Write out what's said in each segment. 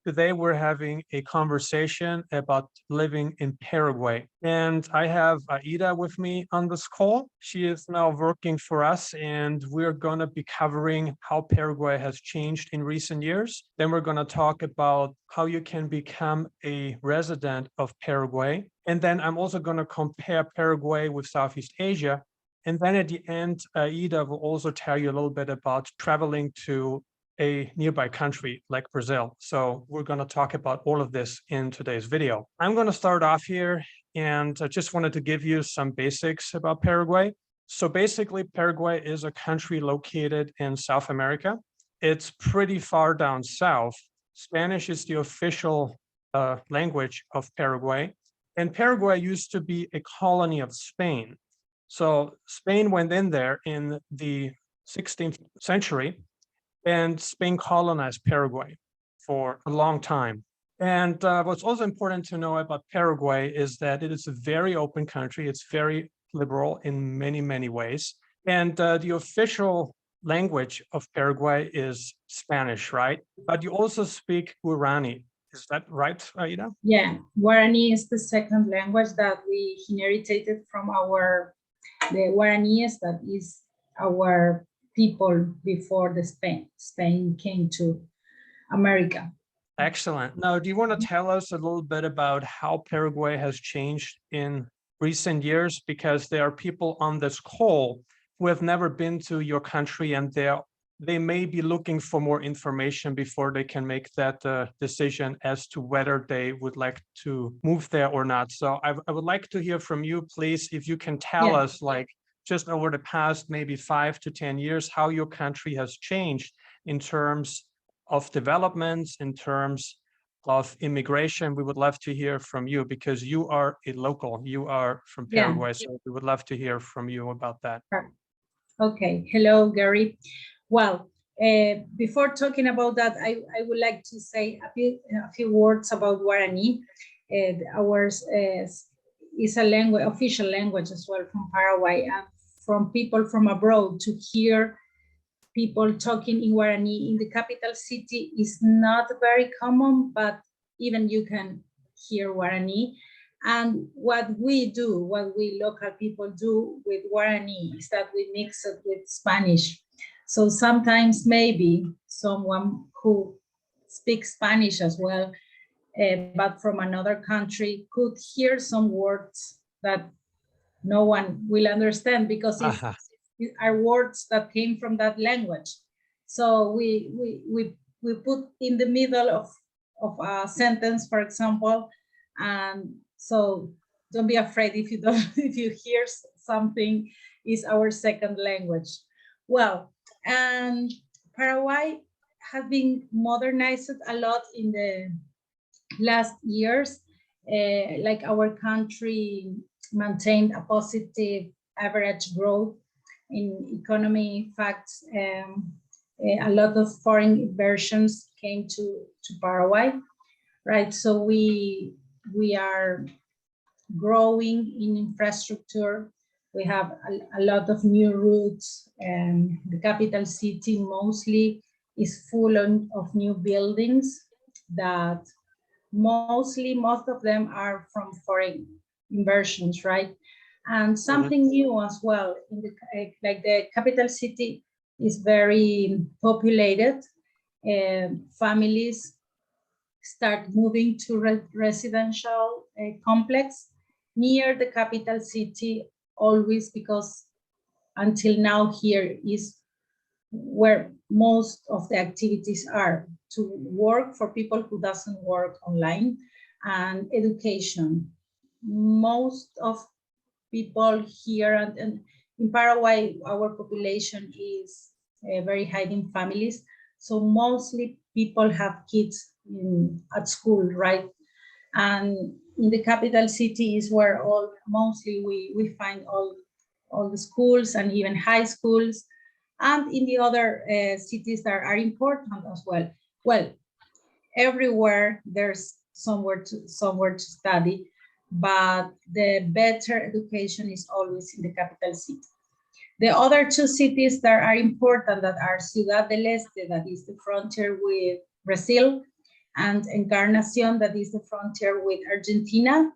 Today we're having a conversation about living in Paraguay. And I have Aida with me on this call. She is now working for us, and we're going to be covering how Paraguay has changed in recent years. Then we're going to talk about how you can become a resident of Paraguay. And then I'm also going to compare Paraguay with Southeast Asia. And then at the end, Aida will also tell you a little bit about traveling to a nearby country like Brazil. So we're going to talk about all of this in today's video. I'm going to start off here, and I just wanted to give you some basics about Paraguay. So basically, Paraguay is a country located in South America. It's pretty far down south. Spanish is the official language of Paraguay. And Paraguay used to be a colony of Spain. So Spain went in there in the 16th century, and Spain colonized Paraguay for a long time. And what's also important to know about Paraguay is that it is a very open country. It's very liberal in many, many ways. And the official language of Paraguay is Spanish, right? But you also speak Guarani. Is that right, Aida? Yeah, Guarani is the second language that we inherited from the Guaraníes, that is our people before the Spain came to America. Excellent. Now, do you want to tell us a little bit about how Paraguay has changed in recent years? Because there are people on this call who have never been to your country, and they may be looking for more information before they can make that decision as to whether they would like to move there or not. So I would like to hear from you, please, if you can tell us, like, just over the past maybe 5 to 10 years, how your country has changed in terms of developments, in terms of immigration. We would love to hear from you because you are a local. You are from Paraguay, so we would love to hear from you about that. Okay. Hello, Gerry. Well, before talking about that, I would like to say a few words about Guarani. Ours is a language, official language as well from Paraguay, and from people from abroad to hear people talking in Guarani in the capital city is not very common, but even you can hear Guarani. And what we local people do with Guarani is that we mix it with Spanish. So sometimes maybe someone who speaks Spanish as well, but from another country, could hear some words that no one will understand because it are words that came from that language. So we put in the middle of a sentence, for example, and so don't be afraid if you hear something is our second language. Well, and Paraguay has been modernized a lot in the last years. Like our country maintained a positive average growth in economy. In fact, a lot of foreign inversions came to Paraguay, right? So we are growing in infrastructure. We have a lot of new routes, and the capital city mostly is full of new buildings that most of them are from foreign inversions, right? And something new as well, in like the capital city is very populated. Families start moving to residential complex near the capital city, always, because until now here is where most of the activities are, to work for people who doesn't work online, and education. Most of people here and in Paraguay, our population is very high in families. So mostly people have kids at school, right? And in the capital city is where mostly we find all the schools and even high schools. And in the other cities that are important as well. Well, everywhere there's somewhere to study, but the better education is always in the capital city. The other two cities that are important, that are Ciudad del Este, that is the frontier with Brazil, and Encarnacion, that is the frontier with Argentina.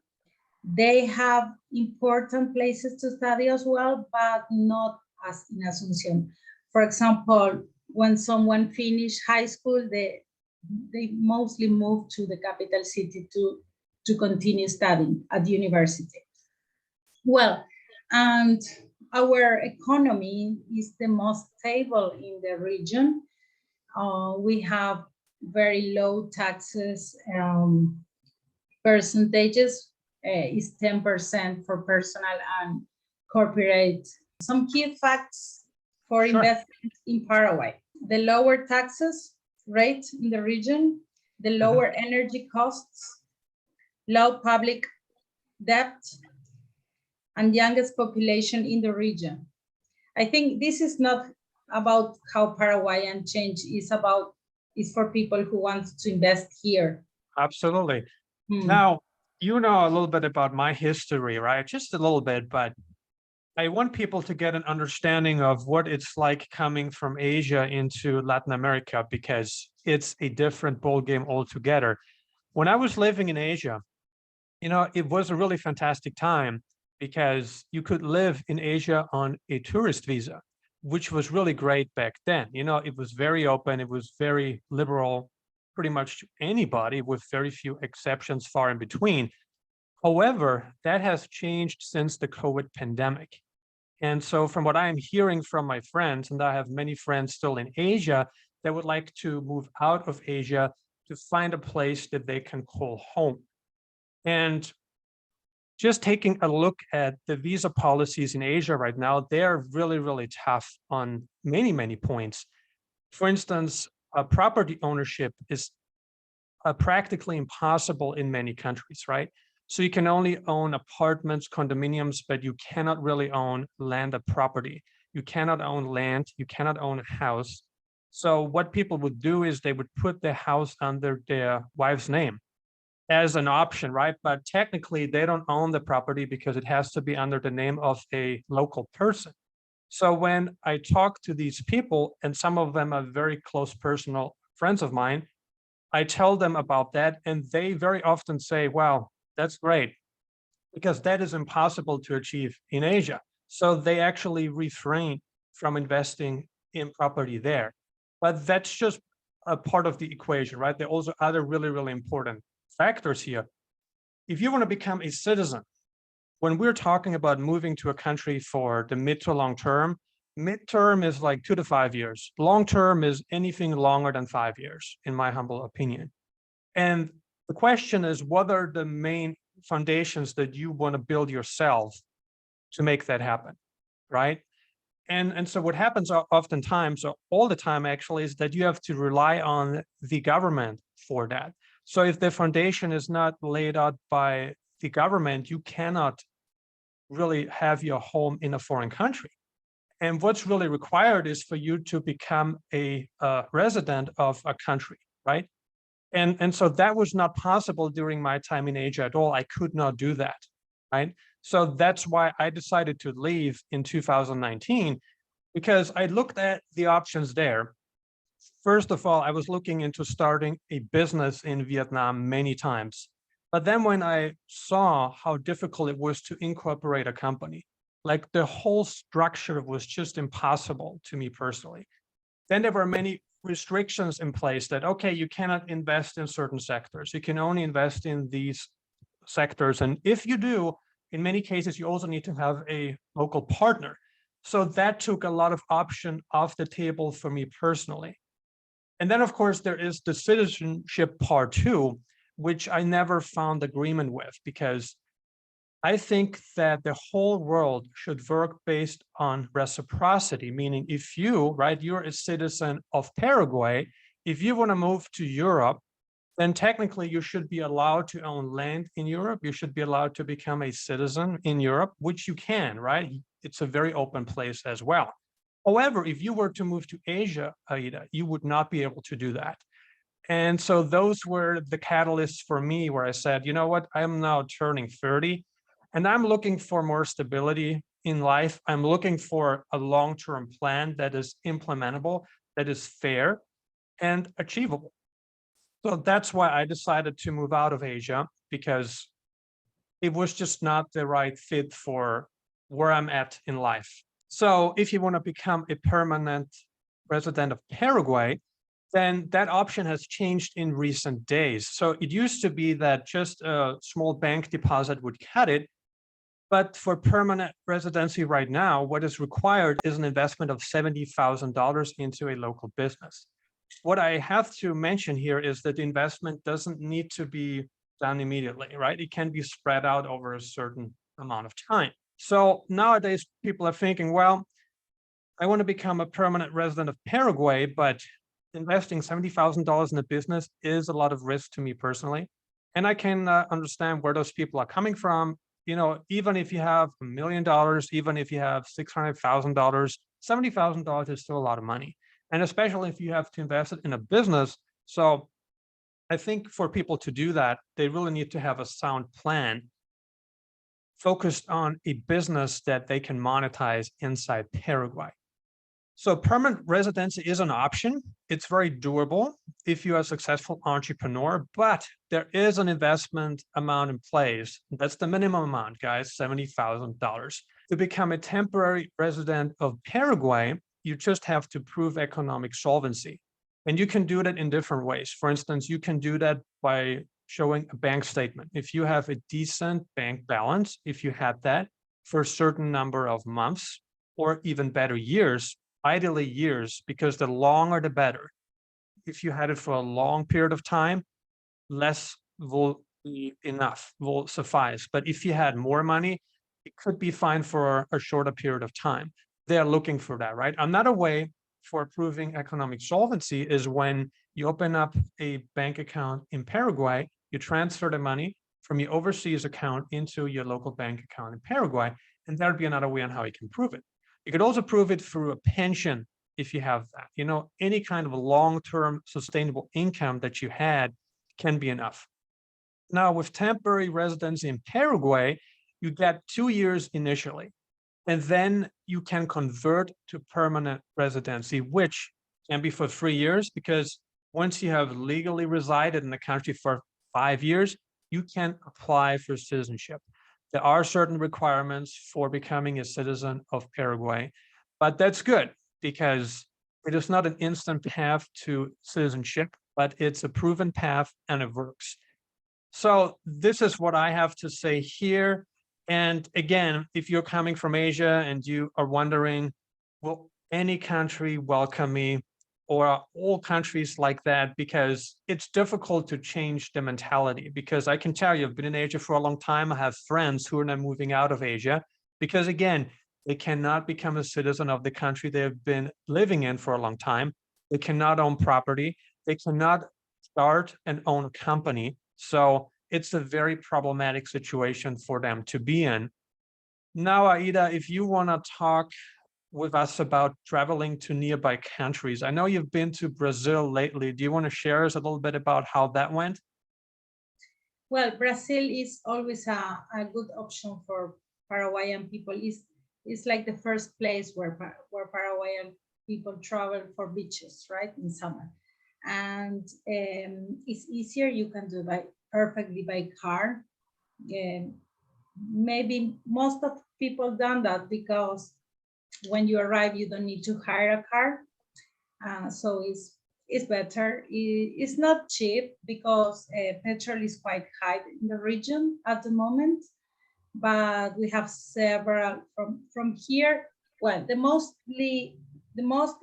They have important places to study as well, but not as in Asunción. For example, when someone finished high school, they mostly move to the capital city to continue studying at university. Well, and our economy is the most stable in the region. We have very low taxes percentages. Is 10% for personal and corporate. Some key facts for investment in Paraguay: the lower taxes rate in the region, the lower energy costs, low public debt, and youngest population in the region. I think this is not about how Paraguayan change is about, is for people who want to invest here. Absolutely. Now, you know a little bit about my history, right? Just a little bit, but I want people to get an understanding of what it's like coming from Asia into Latin America, because it's a different ballgame altogether. When I was living in Asia, you know, it was a really fantastic time because you could live in Asia on a tourist visa, which was really great back then. You know, it was very open, it was very liberal, pretty much anybody, with very few exceptions far in between. However, that has changed since the COVID pandemic. And so from what I'm hearing from my friends, and I have many friends still in Asia that would like to move out of Asia to find a place that they can call home. And just taking a look at the visa policies in Asia right now, they're really, really tough on many, many points. For instance, property ownership is practically impossible in many countries, right? So you can only own apartments, condominiums, but you cannot really own landed property. You cannot own land, you cannot own a house. So what people would do is they would put their house under their wife's name as an option, right? But technically they don't own the property because it has to be under the name of a local person. So when I talk to these people, and some of them are very close personal friends of mine, I tell them about that, and they very often say, wow, that's great, because that is impossible to achieve in Asia. So they actually refrain from investing in property there. But that's just a part of the equation, right? There are also other really, really important factors here. If you want to become a citizen, when we're talking about moving to a country for the mid to long term, midterm is like 2 to 5 years. Long term is anything longer than 5 years, in my humble opinion. And the question is, what are the main foundations that you want to build yourself to make that happen, right? And so what happens oftentimes, or all the time actually, is that you have to rely on the government for that. So if the foundation is not laid out by the government, you cannot really have your home in a foreign country. And what's really required is for you to become a resident of a country, right? And so that was not possible during my time in Asia at all. I could not do that, right? So that's why I decided to leave in 2019, because I looked at the options there. First of all, I was looking into starting a business in Vietnam many times. But then when I saw how difficult it was to incorporate a company, like the whole structure was just impossible to me personally. Then there were many restrictions in place that, okay, you cannot invest in certain sectors. You can only invest in these sectors. And if you do, in many cases, you also need to have a local partner. So that took a lot of option off the table for me personally. And then, of course, there is the citizenship part too, which I never found agreement with, because I think that the whole world should work based on reciprocity, meaning if you, right, you're a citizen of Paraguay, if you want to move to Europe, then technically you should be allowed to own land in Europe. You should be allowed to become a citizen in Europe, which you can, right? It's a very open place as well. However, if you were to move to Asia, Aida, you would not be able to do that. And so those were the catalysts for me where I said, you know what, I'm now turning 30 and I'm looking for more stability in life. I'm looking for a long-term plan that is implementable, that is fair and achievable. So that's why I decided to move out of Asia, because it was just not the right fit for where I'm at in life. So if you want to become a permanent resident of Paraguay, then that option has changed in recent days. So it used to be that just a small bank deposit would cut it. But for permanent residency right now, what is required is an investment of $70,000 into a local business. What I have to mention here is that the investment doesn't need to be done immediately, right? It can be spread out over a certain amount of time. So nowadays, people are thinking, well, I want to become a permanent resident of Paraguay, but investing $70,000 in a business is a lot of risk to me personally. And I can understand where those people are coming from. You know, even if you have $1 million, even if you have $600,000, $70,000 is still a lot of money. And especially if you have to invest it in a business. So I think for people to do that, they really need to have a sound plan focused on a business that they can monetize inside Paraguay. So permanent residency is an option. It's very doable if you're a successful entrepreneur, but there is an investment amount in place. That's the minimum amount, guys, $70,000. To become a temporary resident of Paraguay, you just have to prove economic solvency. And you can do that in different ways. For instance, you can do that by showing a bank statement. If you have a decent bank balance, if you had that for a certain number of months, or even better, years, ideally years, because the longer the better. If you had it for a long period of time, less will be enough, will suffice. But if you had more money, it could be fine for a shorter period of time. They're looking for that, right? Another way for proving economic solvency is when you open up a bank account in Paraguay, you transfer the money from your overseas account into your local bank account in Paraguay, and that would be another way on how you can prove it. You could also prove it through a pension if you have that. You know, any kind of long-term sustainable income that you had can be enough. Now, with temporary residency in Paraguay, you get 2 years initially, and then you can convert to permanent residency, which can be for 3 years, because once you have legally resided in the country for 5 years, you can apply for citizenship. There are certain requirements for becoming a citizen of Paraguay, but that's good because it is not an instant path to citizenship, but it's a proven path and it works. So this is what I have to say here. And again, if you're coming from Asia and you are wondering, will any country welcome me, or all countries like that, because it's difficult to change the mentality. Because I can tell you, I've been in Asia for a long time. I have friends who are now moving out of Asia because, again, they cannot become a citizen of the country they've been living in for a long time. They cannot own property. They cannot start and own a company. So it's a very problematic situation for them to be in. Now, Aida, if you want to talk with us about traveling to nearby countries. I know you've been to Brazil lately. Do you want to share us a little bit about how that went? Well, Brazil is always a good option for Paraguayan people. It's like the first place where Paraguayan people travel for beaches, right, in summer. And it's easier. You can do perfectly by car. Maybe most of people done that because when you arrive, you don't need to hire a car. So it's better. It's not cheap because petrol is quite high in the region at the moment, but we have several from here. Well, the most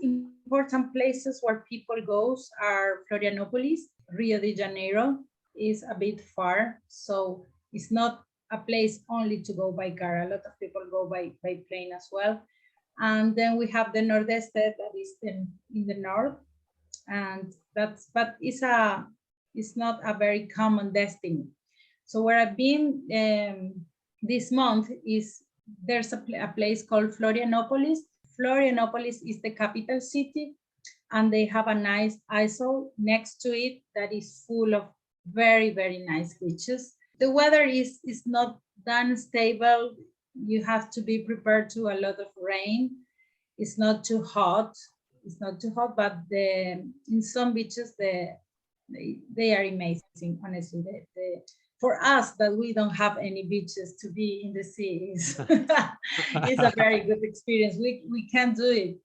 important places where people goes are Florianopolis. Rio de Janeiro is a bit far, so it's not a place only to go by car. A lot of people go by plane as well. And then we have the Nordeste, that is in the north, and but it's not a very common destiny. So where I've been this month is there's a place called Florianopolis. Florianopolis is the capital city, and they have a nice isle next to it that is full of very, very nice beaches. The weather is not that stable. You have to be prepared to a lot of rain. It's not too hot. It's not too hot, but in some beaches the They are amazing, honestly. For us, that we don't have any beaches to be in the sea, it's a very good experience. We can't do it.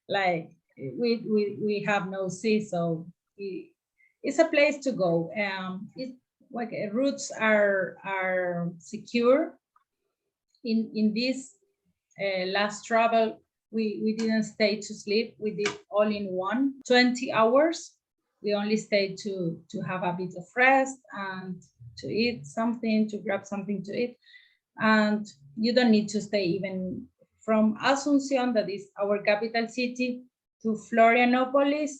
Like we have no sea, so it's a place to go. Like routes are secure. In this last travel, we didn't stay to sleep. We did all in one, 20 hours. We only stayed to have a bit of rest and to eat something, to grab something to eat. And you don't need to stay even from Asunción, that is our capital city, to Florianopolis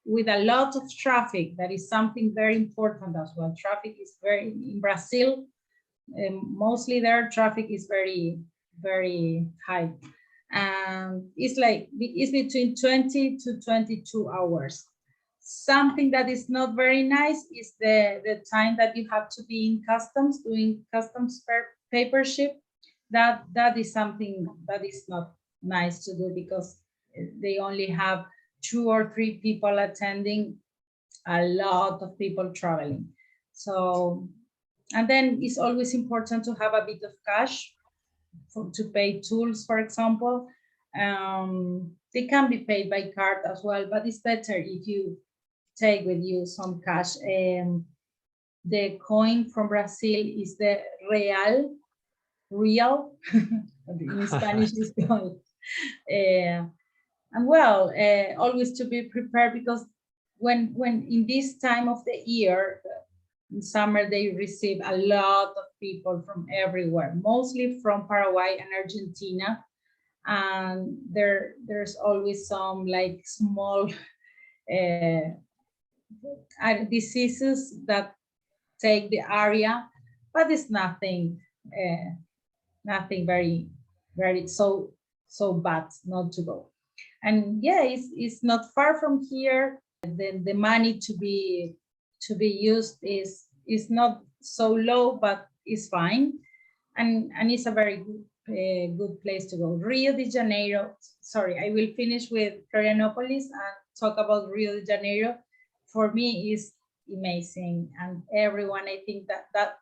with a lot of traffic. That is something very important as well. Traffic is very, in Brazil, mostly there, traffic is very, very high. And it's between 20 to 22 hours. Something that is not very nice is the time that you have to be in customs, doing customs papership. That is something that is not nice to do, because they only have 2 or 3 people attending, a lot of people traveling. So, and then it's always important to have a bit of cash to pay tools, for example. They can be paid by card as well, but it's better if you take with you some cash. The coin from Brazil is the real, in Spanish is called. And well, always to be prepared, because when in this time of the year, in summer, they receive a lot of people from everywhere, mostly from Paraguay and Argentina. And there's always some like small diseases that take the area, but it's nothing very so bad not to go. And yeah, it's not far from here. The money to be used is not so low, but it's fine, and it's a very good place to go. Rio de Janeiro. Sorry, I will finish with Florianopolis and talk about Rio de Janeiro. For me, is amazing, and everyone, I think that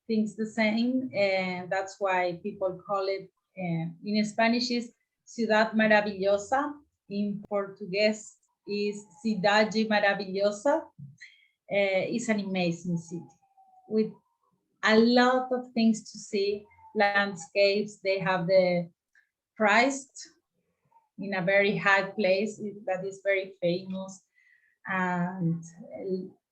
thinks the same, and that's why people call it in Spanish is Ciudad Maravillosa. In Portuguese is Cidade Maravilhosa. It's an amazing city with a lot of things to see, landscapes. They have the priced in a very high place that is very famous. And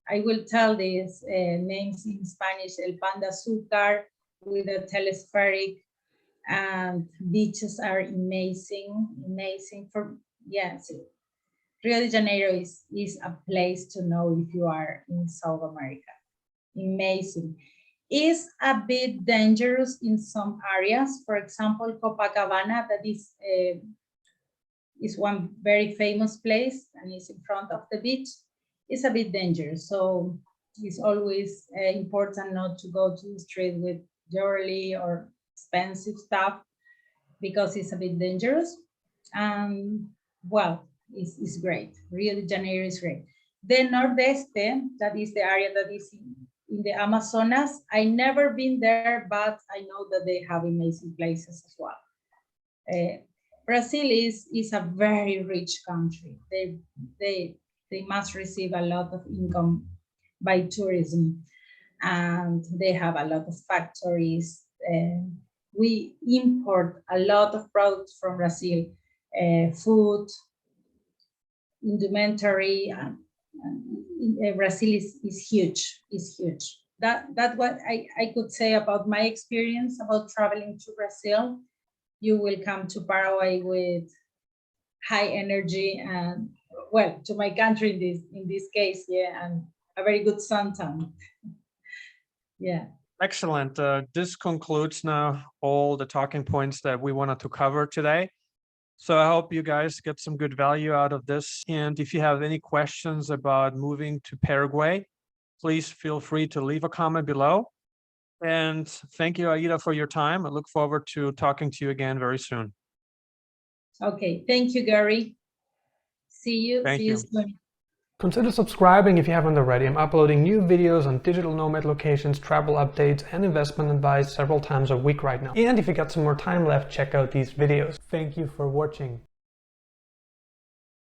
I will tell these names in Spanish: El Pan de Azúcar with a telespheric, and beaches are amazing. Yes. Rio de Janeiro is a place to know if you are in South America. Amazing. It's a bit dangerous in some areas. For example, Copacabana, that is one very famous place and is in front of the beach. It's a bit dangerous. So it's always important not to go to the street with jewelry or expensive stuff, because it's a bit dangerous. Well, it's great. Rio de Janeiro is great. The Nordeste, that is the area that is in the Amazonas. I never been there, but I know that they have amazing places as well. Brazil is a very rich country. They must receive a lot of income by tourism, and they have a lot of factories. We import a lot of products from Brazil, food, indumentary, and Brazil is huge. Is huge. That's what I could say about my experience about traveling to Brazil. You will come to Paraguay with high energy, and well, to my country in this case, yeah, and a very good suntan. Yeah. Excellent. This concludes now all the talking points that we wanted to cover today. So I hope you guys get some good value out of this. And if you have any questions about moving to Paraguay, please feel free to leave a comment below. And thank you, Aida, for your time. I look forward to talking to you again very soon. Okay. Thank you, Gerry. See you. Thank See you you. soon. Consider subscribing if you haven't already. I'm uploading new videos on digital nomad locations, travel updates, and investment advice several times a week right now. And if you got some more time left, check out these videos. Thank you for watching.